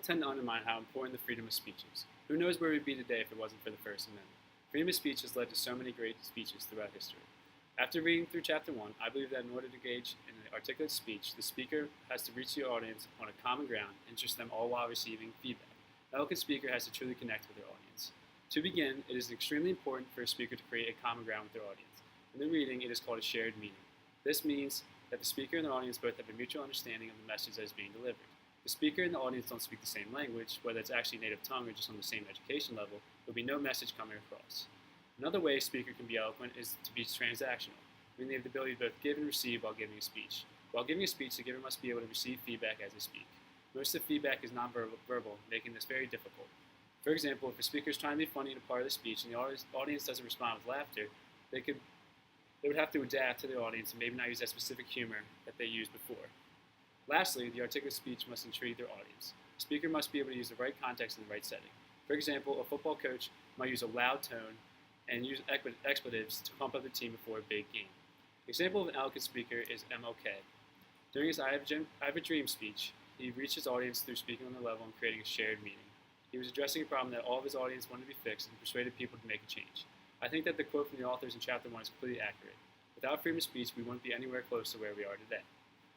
tend to undermine how important the freedom of speech is. Who knows where we'd be today if it wasn't for the First Amendment? Freedom of speech has led to so many great speeches throughout history. After reading through Chapter 1, I believe that in order to engage in an articulate speech, the speaker has to reach the audience on a common ground, interest them all while receiving feedback. An eloquent speaker has to truly connect with their audience. To begin, it is extremely important for a speaker to create a common ground with their audience. In the reading, it is called a shared meaning. This means that the speaker and the audience both have a mutual understanding of the message that is being delivered. The speaker and the audience don't speak the same language, whether it's actually native tongue or just on the same education level, there will be no message coming across. Another way a speaker can be eloquent is to be transactional, meaning they have the ability to both give and receive while giving a speech. While giving a speech, the giver must be able to receive feedback as they speak. Most of the feedback is non-verbal, making this very difficult. For example, if a speaker is trying to be funny in a part of the speech and the audience doesn't respond with laughter, they would have to adapt to the audience and maybe not use that specific humor that they used before. Lastly, the articulate speech must intrigue their audience. The speaker must be able to use the right context in the right setting. For example, a football coach might use a loud tone and use expletives to pump up the team before a big game. An example of an eloquent speaker is MLK. During his I Have a Dream speech, he reached his audience through speaking on their level and creating a shared meaning. He was addressing a problem that all of his audience wanted to be fixed and persuaded people to make a change. I think that the quote from the authors in Chapter 1 is completely accurate. Without freedom of speech, we wouldn't be anywhere close to where we are today.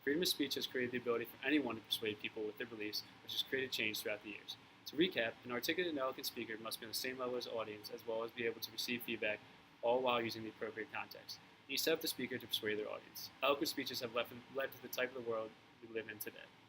Freedom of speech has created the ability for anyone to persuade people with their beliefs, which has created change throughout the years. To recap, an articulate and eloquent speaker must be on the same level as the audience, as well as be able to receive feedback, all while using the appropriate context. He set up the speaker to persuade their audience. Eloquent speeches have led to the type of the world we live in today.